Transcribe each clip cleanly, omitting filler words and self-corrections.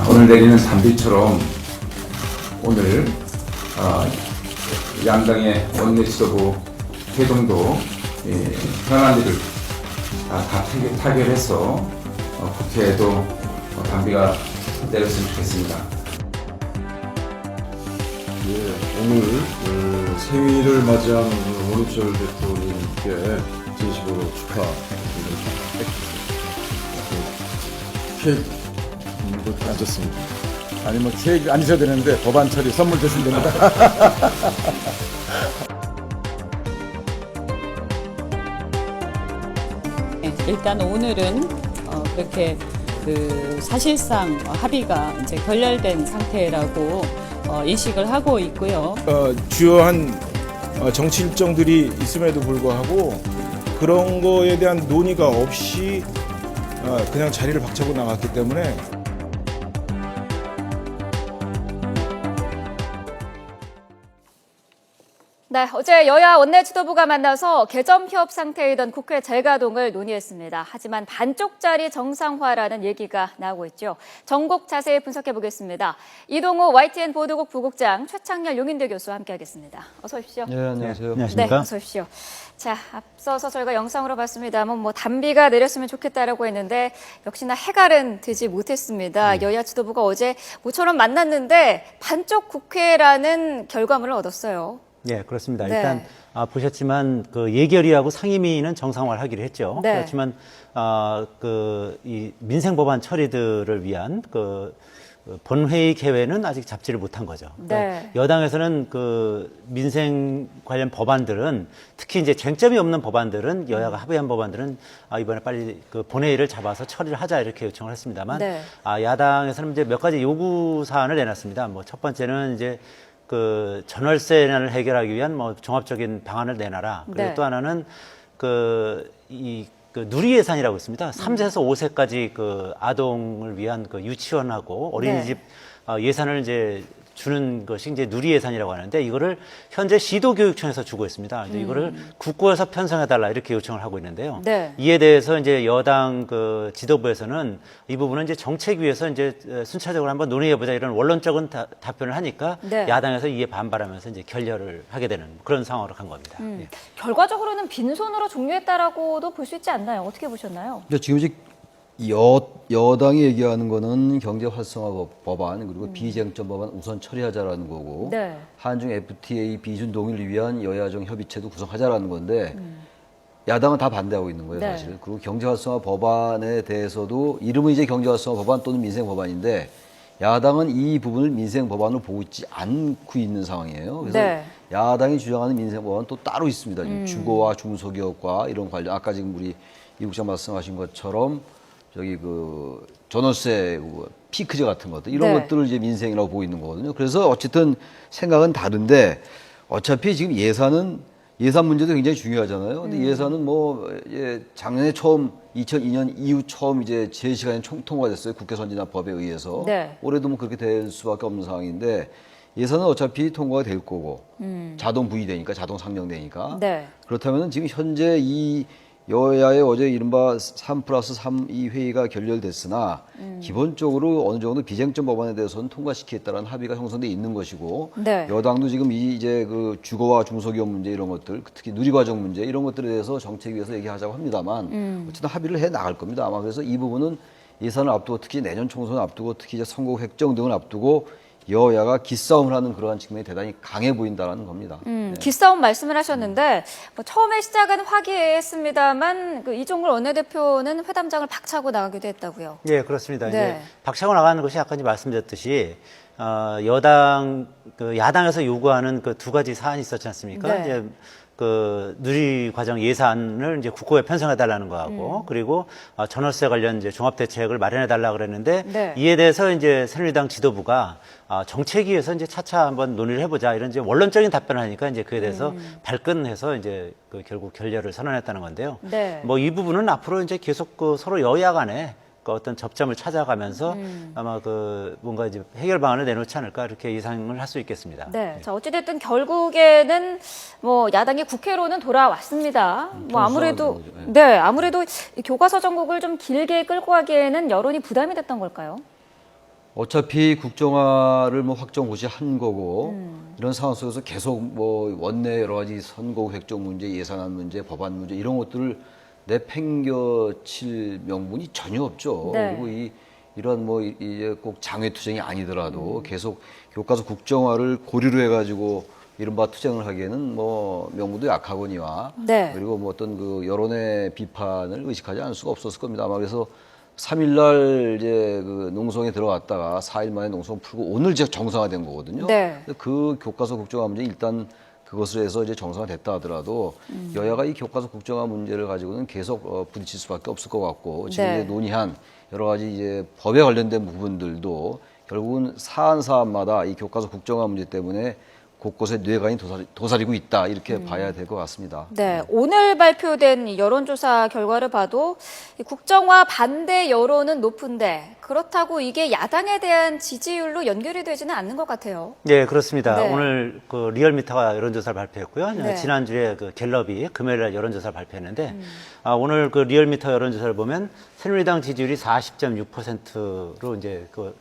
오늘 내리는 단비처럼 오늘 양당의 원내 지도부 회동도 현안 일을 다 타결해서 국회에도 단비가 내렸으면 좋겠습니다. 오늘 생일을 맞이한 원우철 대표님께 진심으로 축하드립니다. 케이크 앉았습니다. 아니 뭐 케이크 안 주셔도 되는데 법안 처리 선물 드시면 됩니다. 일단 오늘은 그렇게 사실상 합의가 이제 결렬된 상태라고 인식을 하고 있고요. 주요한 정치 일정들이 있음에도 불구하고 그런 거에 대한 논의가 없이 그냥 자리를 박차고 나갔기 때문에 네, 어제 여야 원내 지도부가 만나서 개점 휴업 상태이던 국회 재가동을 논의했습니다. 하지만 반쪽짜리 정상화라는 얘기가 나오고 있죠. 전국 자세히 분석해 보겠습니다. 이동우 YTN 보도국 부국장, 최창렬 용인대 교수와 함께하겠습니다. 어서 오십시오. 네, 안녕하세요. 네, 안녕하십니까? 어서 오십시오. 자, 앞서서 저희가 영상으로 봤습니다만 단비가 내렸으면 좋겠다라고 했는데 역시나 해갈은 되지 못했습니다. 여야 지도부가 어제 모처럼 만났는데 반쪽 국회라는 결과물을 얻었어요. 네, 그렇습니다. 네. 일단 보셨지만 그 예결위하고 상임위는 정상화를 하기로 했죠. 네. 그렇지만 이 민생 법안 처리들을 위한 본회의 개회는 아직 잡지를 못한 거죠. 네. 여당에서는 민생 관련 법안들은 특히 이제 쟁점이 없는 법안들은 여야가 합의한 법안들은 이번에 빨리 본회의를 잡아서 처리를 하자 이렇게 요청을 했습니다만 네. 야당에서는 이제 몇 가지 요구 사안을 내놨습니다. 뭐 첫 번째는 이제 전월세난을 해결하기 위한 종합적인 방안을 내놔라. 그리고 네. 또 하나는 누리 예산이라고 있습니다. 3세에서 5세까지 아동을 위한 유치원하고 어린이집 예산을 이제 주는 것이 이제 누리 예산이라고 하는데 이거를 현재 시도교육청에서 주고 있습니다. 이제 이거를 국고에서 편성해달라 이렇게 요청을 하고 있는데요. 네. 이에 대해서 이제 여당 지도부에서는 이 부분은 이제 정책위에서 이제 순차적으로 한번 논의해보자 이런 원론적인 답변을 하니까 네. 야당에서 이에 반발하면서 이제 결렬을 하게 되는 그런 상황으로 간 겁니다. 예. 결과적으로는 빈손으로 종료했다라고도 볼 수 있지 않나요? 어떻게 보셨나요? 근데 지금 이제 여당이 얘기하는 거는 경제 활성화 법안 그리고 비쟁점 법안 우선 처리하자라는 거고 네. 한중 FTA 비준 동의를 위한 여야정 협의체도 구성하자라는 건데 야당은 다 반대하고 있는 거예요, 네. 사실. 그리고 경제 활성화 법안에 대해서도 이름은 이제 경제 활성화 법안 또는 민생 법안인데 야당은 이 부분을 민생 법안으로 보고 있지 않고 있는 상황이에요. 그래서 네. 야당이 주장하는 민생 법안은 또 따로 있습니다. 지금 주거와 중소기업과 이런 관련 아까 지금 우리 이 국장 말씀하신 것처럼 저기 전월세 피크제 같은 것들 이런 네. 것들을 이제 민생이라고 보고 있는 거거든요. 그래서 어쨌든 생각은 다른데 어차피 지금 예산 문제도 굉장히 중요하잖아요. 근데 예산은 작년에 처음 2002년 이후 처음 이제 제 시간에 통과가 됐어요. 국회 선진화법에 의해서. 네. 올해도 그렇게 될 수밖에 없는 상황인데 예산은 어차피 통과가 될 거고 자동 부의되니까 자동 상정되니까 네. 그렇다면 지금 현재 이 여야의 어제 이른바 3+3 이 회의가 결렬됐으나 기본적으로 어느 정도 비쟁점 법안에 대해서는 통과시키겠다는 합의가 형성돼 있는 것이고 네. 여당도 지금 이제 주거와 중소기업 문제 이런 것들 특히 누리과정 문제 이런 것들에 대해서 정책위에서 얘기하자고 합니다만 어쨌든 합의를 해 나갈 겁니다. 아마 그래서 이 부분은 예산을 앞두고 특히 내년 총선을 앞두고 특히 이제 선거 획정 등을 앞두고 여야가 기싸움을 하는 그러한 측면이 대단히 강해 보인다는 겁니다. 네. 기싸움 말씀을 하셨는데 처음에 시작은 화기애애했습니다만 이종걸 원내대표는 회담장을 박차고 나가기도 했다고요. 예, 그렇습니다. 네. 이제 박차고 나가는 것이 아까 말씀드렸듯이 야당에서 요구하는 두 가지 사안이 있었지 않습니까? 네. 이제 누리과정 예산을 이제 국고에 편성해달라는 거하고 그리고 전월세 관련 이제 종합대책을 마련해달라 그랬는데 네. 이에 대해서 이제 새누리당 지도부가 정책위에서 이제 차차 한번 논의를 해보자 이런 이제 원론적인 답변을 하니까 이제 그에 대해서 발끈해서 이제 결국 결렬을 선언했다는 건데요. 네. 이 부분은 앞으로 이제 계속 서로 여야 간에 그 어떤 접점을 찾아가면서 아마 그 뭔가 이제 해결 방안을 내놓지 않을까 이렇게 예상을 할 수 있겠습니다. 네. 자, 어찌됐든 결국에는 뭐 야당이 국회로는 돌아왔습니다. 뭐 아무래도, 통상적인 거죠. 네. 아무래도 이 교과서 전국을 좀 길게 끌고 가기에는 여론이 부담이 됐던 걸까요? 어차피 국정화를 뭐 확정 고시한 거고 이런 상황 속에서 계속 뭐 원내 여러 가지 선거 획정 문제, 예산안 문제, 법안 문제 이런 것들을 내팽겨칠 명분이 전혀 없죠. 네. 그리고 이런 뭐 이제 꼭 장외 투쟁이 아니더라도 계속 교과서 국정화를 고리로 해가지고 이른바 투쟁을 하기에는 뭐 명분도 약하거니와 네. 그리고 뭐 어떤 그 여론의 비판을 의식하지 않을 수가 없었을 겁니다. 아마 그래서 3일날 이제 그 농성에 들어갔다가 4일 만에 농성 풀고 오늘 이제 정상화된 거거든요. 네. 그 교과서 국정화 문제 일단 그것을 해서 이제 정상화됐다 하더라도 여야가 이 교과서 국정화 문제를 가지고는 계속 부딪힐 수밖에 없을 것 같고 지금 네. 이제 논의한 여러 가지 이제 법에 관련된 부분들도 결국은 사안마다 이 교과서 국정화 문제 때문에 곳곳에 뇌관이 도사리고 있다 이렇게 봐야 될 것 같습니다. 네, 오늘 발표된 이 여론조사 결과를 봐도 이 국정화 반대 여론은 높은데 그렇다고 이게 야당에 대한 지지율로 연결이 되지는 않는 것 같아요. 네, 그렇습니다. 네. 오늘 그 리얼미터가 여론조사를 발표했고요. 네. 지난주에 그 갤럽이 금요일날 여론조사를 발표했는데 오늘 그 리얼미터 여론조사를 보면 새누리당 지지율이 40.6%로 이제 그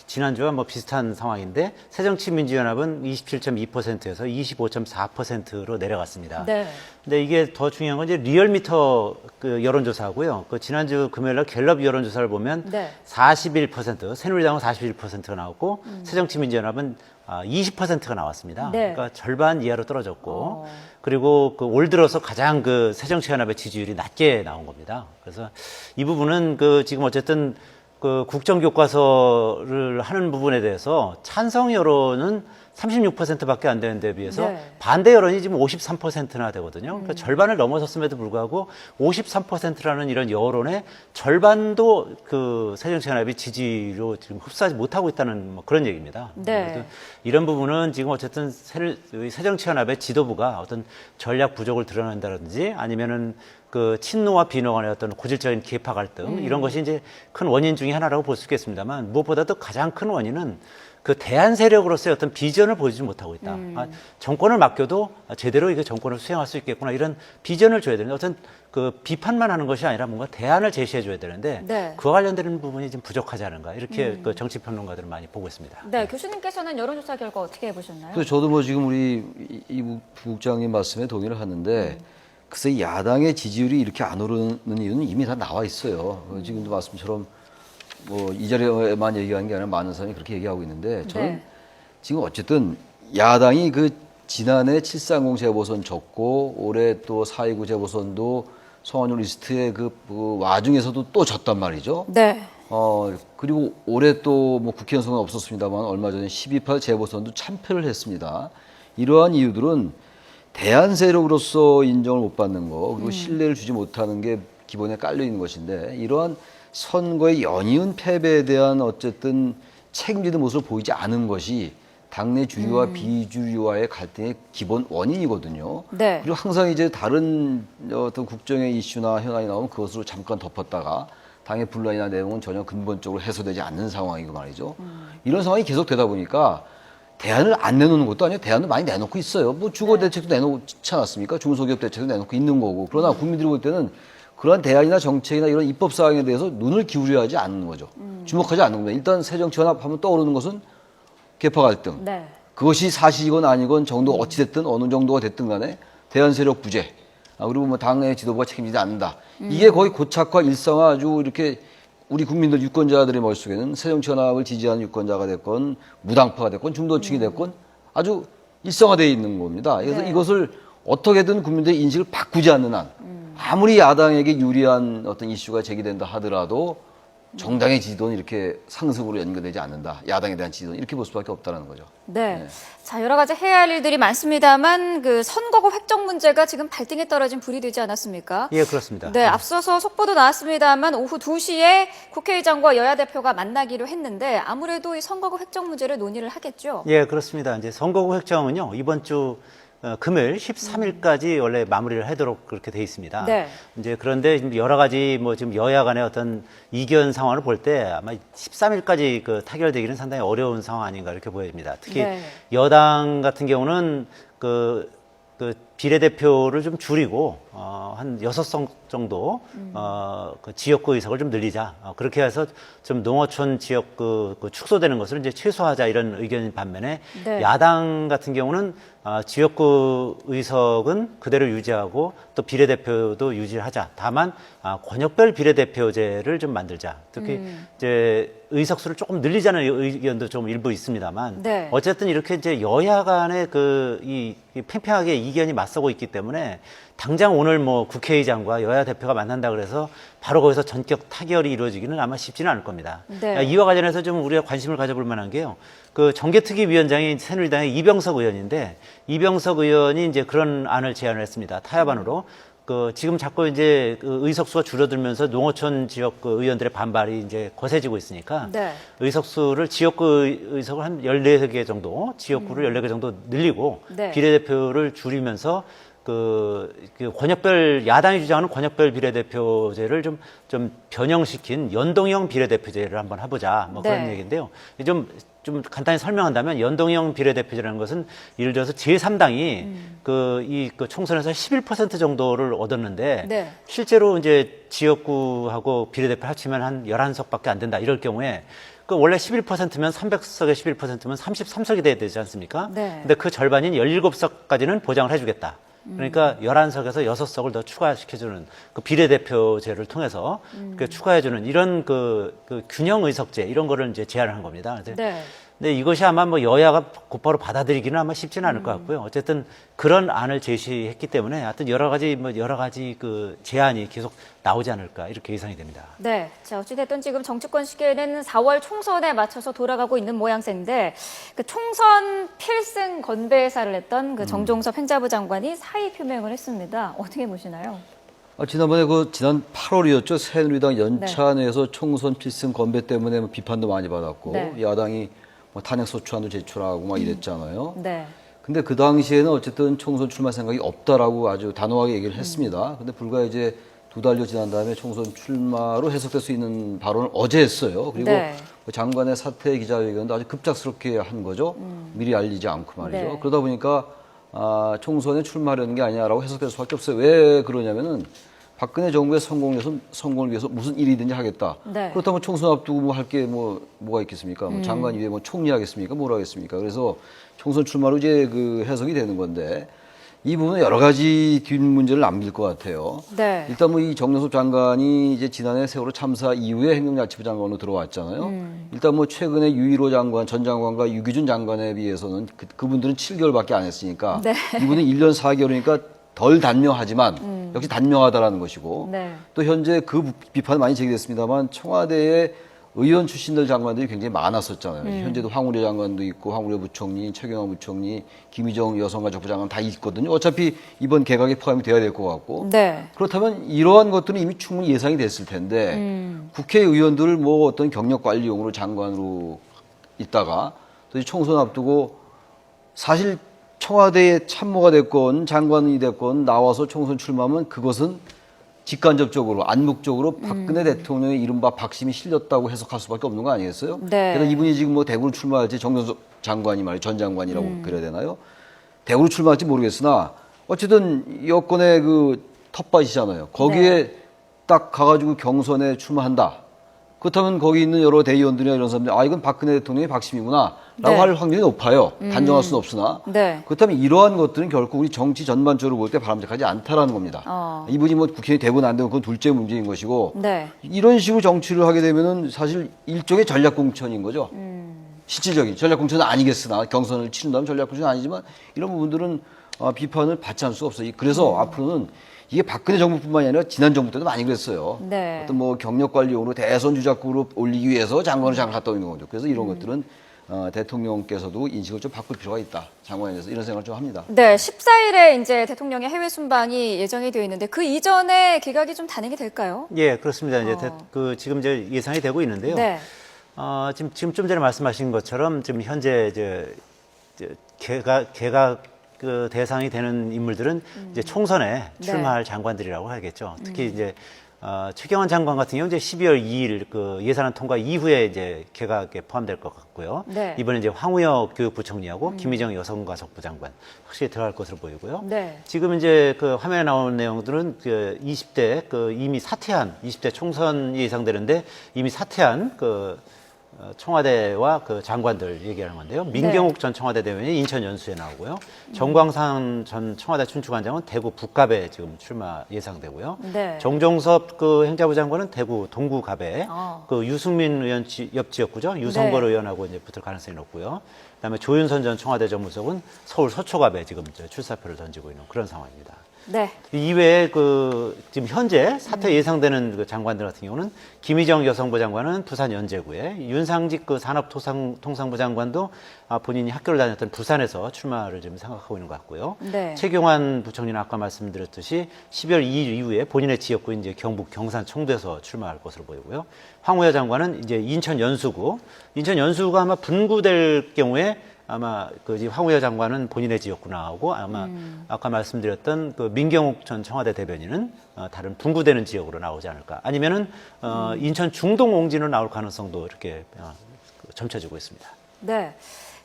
지난주와 뭐 비슷한 상황인데 새정치민주연합은 27.2%에서 25.4%로 내려갔습니다. 네. 근데 이게 더 중요한 건 이제 리얼미터 그 여론조사고요. 그 지난주 금요일날 갤럽 여론조사를 보면 네. 41%, 새누리당은 41%가 나왔고 새정치민주연합은 20%가 나왔습니다. 네. 그러니까 절반 이하로 떨어졌고 그리고 그 올 들어서 가장 그 새정치연합의 지지율이 낮게 나온 겁니다. 그래서 이 부분은 그 지금 어쨌든 그 국정교과서를 하는 부분에 대해서 찬성 여론은 36%밖에 안 되는 데 비해서 네. 반대 여론이 지금 53%나 되거든요. 그러니까 절반을 넘어섰음에도 불구하고 53%라는 이런 여론의 절반도 그 새정치연합이 지지로 지금 흡수하지 못하고 있다는 뭐 그런 얘기입니다. 네. 그래서 이런 부분은 지금 어쨌든 새정치연합의 지도부가 어떤 전략 부족을 드러낸다든지 아니면은 그 친노와 비노 간의 어떤 고질적인 계파 갈등 이런 것이 이제 큰 원인 중에 하나라고 볼 수 있겠습니다만 무엇보다도 가장 큰 원인은 그 대안 세력으로서의 어떤 비전을 보여주지 못하고 있다. 정권을 맡겨도 제대로 이게 정권을 수행할 수 있겠구나 이런 비전을 줘야 되는데 어떤 그 비판만 하는 것이 아니라 뭔가 대안을 제시해 줘야 되는데 네. 그와 관련되는 부분이 좀 부족하지 않은가 이렇게 그 정치평론가들은 많이 보고 있습니다. 네, 교수님께서는 여론조사 결과 어떻게 보셨나요? 그래서 저도 뭐 지금 우리 이 부국장님 말씀에 동의를 하는데 글쎄 야당의 지지율이 이렇게 안 오르는 이유는 이미 다 나와 있어요. 지금도 말씀처럼 뭐 이 자리에만 얘기하는 게 아니라 많은 사람이 그렇게 얘기하고 있는데 저는 네. 지금 어쨌든 야당이 그 지난해 730 재보선 졌고 올해 또 429 재보선도 성원율 리스트의 그 와중에서도 또 졌단 말이죠. 네. 그리고 올해 또 뭐 국회의원 선거는 없었습니다만 얼마 전에 12.8 재보선도 참패를 했습니다. 이러한 이유들은 대안 세력으로서 인정을 못 받는 거 그리고 신뢰를 주지 못하는 게 기본에 깔려 있는 것인데 이러한 선거의 연이은 패배에 대한 어쨌든 책임지는 모습을 보이지 않은 것이 당내 주류와 비주류와의 갈등의 기본 원인이거든요. 네. 그리고 항상 이제 다른 어떤 국정의 이슈나 현안이 나오면 그것으로 잠깐 덮었다가 당의 분란이나 내용은 전혀 근본적으로 해소되지 않는 상황이고 말이죠. 이런 상황이 계속되다 보니까 대안을 안 내놓는 것도 아니고 대안을 많이 내놓고 있어요. 뭐 주거 대책도 내놓지 않았습니까? 중소기업 대책도 내놓고 있는 거고. 그러나 국민들이 볼 때는 그러한 대안이나 정책이나 이런 입법 사항에 대해서 눈을 기울여야 하지 않는 거죠. 주목하지 않는 겁니다. 일단 새정치연합하면 떠오르는 것은 계파 갈등. 네. 그것이 사실이건 아니건 정도가 어찌 됐든 어느 정도가 됐든 간에 대안 세력 부재. 그리고 뭐 당의 지도부가 책임지지 않는다. 이게 거의 고착화 일상화 아주 이렇게 우리 국민들 유권자들의 머릿속에는 새정치연합을 지지하는 유권자가 됐건 무당파가 됐건 중도층이 됐건 아주 일상화되어 있는 겁니다. 그래서 네. 이것을 어떻게든 국민들의 인식을 바꾸지 않는 한 아무리 야당에게 유리한 어떤 이슈가 제기된다 하더라도 정당의 지지도는 이렇게 상승으로 연결되지 않는다. 야당에 대한 지지도는 이렇게 볼 수밖에 없다는 거죠. 네. 자, 여러 가지 해야 할 일들이 많습니다만 그 선거구 획정 문제가 지금 발등에 떨어진 불이 되지 않았습니까? 예, 그렇습니다. 네, 앞서서 속보도 나왔습니다만 오후 2시에 국회의장과 여야 대표가 만나기로 했는데 아무래도 이 선거구 획정 문제를 논의를 하겠죠. 예, 그렇습니다. 이제 선거구 획정은요, 이번 주 금요일 13일까지 원래 마무리를 하도록 그렇게 돼 있습니다. 네. 이제 그런데 지금 여러 가지 뭐 지금 여야 간의 어떤 이견 상황을 볼 때 아마 13일까지 그 타결되기는 상당히 어려운 상황 아닌가 이렇게 보여집니다. 특히 네. 여당 같은 경우는 그 비례대표를 좀 줄이고 한 6석 정도 그 지역구 의석을 좀 늘리자. 그렇게 해서 좀 농어촌 지역 그 축소되는 것을 이제 최소화하자 이런 의견인 반면에 네. 야당 같은 경우는 지역구 의석은 그대로 유지하고 또 비례대표도 유지하자. 다만 권역별 비례대표제를 좀 만들자. 특히 이제 의석수를 조금 늘리자는 의견도 좀 일부 있습니다만 네. 어쨌든 이렇게 이제 여야 간의 이 팽팽하게 이견이 맞서고 있기 때문에 당장 오늘 뭐 국회의장과 여야 대표가 만난다 그래서 바로 거기서 전격 타결이 이루어지기는 아마 쉽지는 않을 겁니다. 네. 이와 관련해서 좀 우리가 관심을 가져볼 만한 게요. 그 정개특위위원장이 새누리당의 이병석 의원인데 이병석 의원이 이제 그런 안을 제안을 했습니다. 타협안으로. 지금 자꾸 이제 그 의석수가 줄어들면서 농어촌 지역 그 의원들의 반발이 이제 거세지고 있으니까 네. 의석수를 지역구 의석을 한 14개 정도, 지역구를 14개 정도 늘리고 네. 비례대표를 줄이면서 그 권역별 야당이 주장하는 권역별 비례대표제를 좀 변형시킨 연동형 비례대표제를 한번 해보자 뭐 그런 네. 얘기인데요. 좀 간단히 설명한다면 연동형 비례대표제라는 것은 예를 들어서 제3당이 그 총선에서 11% 정도를 얻었는데 네. 실제로 이제 지역구하고 비례대표 합치면 한 11석밖에 안 된다 이럴 경우에 원래 11%면 300석에 11%면 33석이 돼야 되지 않습니까? 네. 근데 그 절반인 17석까지는 보장을 해주겠다. 그러니까 11석에서 6석을 더 추가시켜주는 그 비례대표제를 통해서 추가해주는 이런 그 균형 의석제 이런 거를 이제 제안을 한 겁니다. 네. 근데 이것이 아마 뭐 여야가 곧바로 받아들이기는 아마 쉽지는 않을 것 같고요. 어쨌든 그런 안을 제시했기 때문에 하여튼 여러 가지 그 제안이 계속 나오지 않을까 이렇게 예상이 됩니다. 네. 자, 어찌됐든 지금 정치권 시계는 4월 총선에 맞춰서 돌아가고 있는 모양새인데 그 총선 필승 건배사를 했던 그 정종섭 행자부 장관이 사의 표명을 했습니다. 어떻게 보시나요? 지난번에 지난 8월이었죠. 새누리당 연찬에서 총선 필승 건배 때문에 뭐 비판도 많이 받았고 네. 야당이 뭐 탄핵소추안도 제출하고 막 이랬잖아요. 네. 근데 그 당시에는 어쨌든 총선 출마 생각이 없다라고 아주 단호하게 얘기를 했습니다. 근데 불과 이제 2달여 지난 다음에 총선 출마로 해석될 수 있는 발언을 어제 했어요. 그리고 네. 그 장관의 사퇴 기자회견도 아주 급작스럽게 한 거죠. 미리 알리지 않고 말이죠. 네. 그러다 보니까 총선에 출마하려는 게 아니냐라고 해석될 수밖에 없어요. 왜 그러냐면은 박근혜 정부의 성공을 위해서 무슨 일이든지 하겠다. 네. 그렇다면 총선 앞두고 뭐 할 게 뭐가 있겠습니까? 뭐 장관 위에 뭐 총리 하겠습니까? 뭘 하겠습니까? 그래서 총선 출마로 이제 그 해석이 되는 건데 이 부분은 여러 가지 뒷 문제를 남길 것 같아요. 네. 일단 뭐 이 정종섭 장관이 이제 지난해 세월호 참사 이후에 행정자치부 장관으로 들어왔잖아요. 일단 뭐 최근에 유일호 장관, 전 장관과 유기준 장관에 비해서는 그분들은 7개월밖에 안 했으니까 네. 이분은 1년 4개월이니까 덜 단명하지만 역시 단명하다라는 것이고 네. 또 현재 그 비판 많이 제기됐습니다만 청와대에 의원 출신들 장관들이 굉장히 많았었잖아요. 현재도 황우려 장관도 있고 황우려 부총리, 최경환 부총리, 김희정 여성가족부 장관 다 있거든요. 어차피 이번 개각에 포함이 돼야 될 것 같고 네. 그렇다면 이러한 것들은 이미 충분히 예상이 됐을 텐데 국회의원들을 뭐 어떤 경력관리용으로 장관으로 있다가 또 총선 앞두고 사실 청와대에 참모가 됐건 장관이 됐건 나와서 총선 출마하면 그것은 직간접적으로 암묵적으로 박근혜 대통령의 이른바 박심이 실렸다고 해석할 수밖에 없는 거 아니겠어요? 네. 그래서 이분이 지금 뭐 대구로 출마할지 정종섭 장관이 말이에요. 전 장관이라고 그래야 되나요? 대구로 출마할지 모르겠으나 어쨌든 여권의 그 텃밭이잖아요. 거기에 딱 가가지고 경선에 출마한다. 그렇다면 거기 있는 여러 대의원들이나 이런 사람들이 이건 박근혜 대통령의 박심이구나 라고 네. 할 확률이 높아요. 단정할 수는 없으나 네. 그렇다면 이러한 것들은 결코 우리 정치 전반적으로 볼 때 바람직하지 않다라는 겁니다. 이분이 뭐 국회의원이 되고 안 되고 그건 둘째 문제인 것이고 네. 이런 식으로 정치를 하게 되면은 사실 일종의 전략공천인 거죠. 실질적인 전략공천은 아니겠으나 경선을 치른다면 전략공천은 아니지만 이런 부분들은 비판을 받지 않을 수가 없어요. 그래서 앞으로는 이게 박근혜 정부뿐만이 아니라 지난 정부 때도 많이 그랬어요. 네. 어떤 뭐 경력관리용으로 대선 주자급으로 올리기 위해서 장관을 잠깐 갔다 오는 거죠. 그래서 이런 것들은 대통령께서도 인식을 좀 바꿀 필요가 있다. 장관에 대해서 이런 생각을 좀 합니다. 네, 14일에 이제 대통령의 해외 순방이 예정이 되어 있는데 그 이전에 개각이 좀 단행이 될까요? 예, 그렇습니다. 이제 지금 이제 예상이 되고 있는데요. 네. 지금 좀 전에 말씀하신 것처럼 지금 현재 개각 그 대상이 되는 인물들은 이제 총선에 네. 출마할 장관들이라고 하겠죠. 특히 이제 최경환 장관 같은 경우 이제 12월 2일 그 예산안 통과 이후에 이제 개각에 포함될 것 같고요. 네. 이번에 이제 황우여 교육부총리하고 김희정 여성가족부 장관 확실히 들어갈 것으로 보이고요. 네. 지금 이제 그 화면에 나오는 내용들은 그 20대 그 이미 사퇴한 20대 총선이 예상되는데 이미 사퇴한 그 청와대와 그 장관들 얘기하는 건데요. 민경욱 전 청와대 대변인이 인천 연수에 나오고요. 정광산 전 청와대 춘추관장은 대구 북갑에 지금 출마 예상되고요. 네. 정종섭 그 행자부 장관은 대구 동구갑에 아. 그 유승민 의원 옆 지역구죠. 유성걸 네. 의원하고 이제 붙을 가능성이 높고요. 그다음에 조윤선 전 청와대 전무석은 서울 서초갑에 지금 출사표를 던지고 있는 그런 상황입니다. 네. 이외에 그 지금 현재 사퇴 예상되는 그 장관들 같은 경우는 김희정 여성부 장관은 부산 연제구에, 윤상직 그 산업통상부 장관도 본인이 학교를 다녔던 부산에서 출마를 지금 생각하고 있는 것 같고요. 네. 최경환 부총리는 아까 말씀드렸듯이 12월 2일 이후에 본인의 지역구인 이제 경북 경산 청도에서 출마할 것으로 보이고요. 황우여 장관은 이제 인천 연수구가 아마 분구될 경우에 아마 그 황우여 장관은 본인의 지역구 나오고 아마 아까 말씀드렸던 그 민경욱 전 청와대 대변인은 다른 분구되는 지역으로 나오지 않을까. 아니면은 인천 중동 옹진으로 나올 가능성도 이렇게 점쳐지고 있습니다. 네.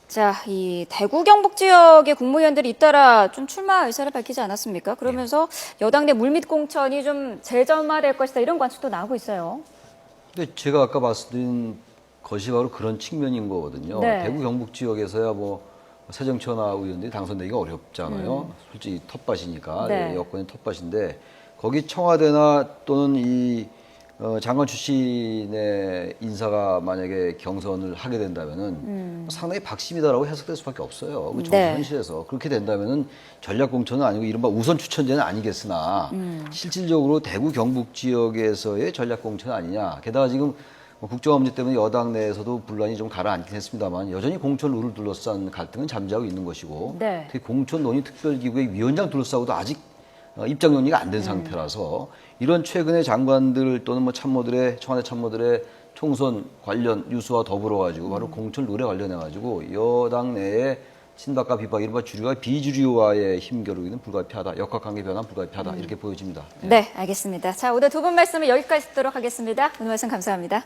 자, 이 대구 경북 지역의 국무위원들이 잇따라 좀 출마 의사를 밝히지 않았습니까? 그러면서 여당 내 물밑 공천이 좀 재점화될 것이다 이런 관측도 나오고 있어요. 근데 제가 아까 말씀드린 것이 바로 그런 측면인 거거든요. 네. 대구 경북 지역에서야 뭐 새정치연합 의원들이 당선되기가 어렵잖아요. 솔직히 텃밭이니까 네. 여권의 텃밭인데 거기 청와대나 또는 이 장관 출신의 인사가 만약에 경선을 하게 된다면은 상당히 박심이다라고 해석될 수밖에 없어요. 그 정치 네. 현실에서 그렇게 된다면은 전략 공천은 아니고 이른바 우선 추천제는 아니겠으나 실질적으로 대구 경북 지역에서의 전략 공천 아니냐. 게다가 지금 국정화 문제 때문에 여당 내에서도 분란이 좀 가라앉긴 했습니다만 여전히 공천 룰을 둘러싼 갈등은 잠재하고 있는 것이고 네. 특히 공천 논의 특별기구의 위원장 둘러싸고도 아직 입장 논의가 안 된 상태라서 이런 최근의 장관들 또는 뭐 참모들의 청와대 참모들의 총선 관련 뉴스와 더불어 가지고 바로 공천 룰에 관련해 가지고 여당 내에 친박과 비박 이른바 주류와 비주류와의 힘겨루기는 불가피하다. 역학관계 변화 불가피하다. 이렇게 보여집니다. 네, 알겠습니다. 자, 오늘 두 분 말씀을 여기까지 듣도록 하겠습니다. 오늘 말씀 감사합니다.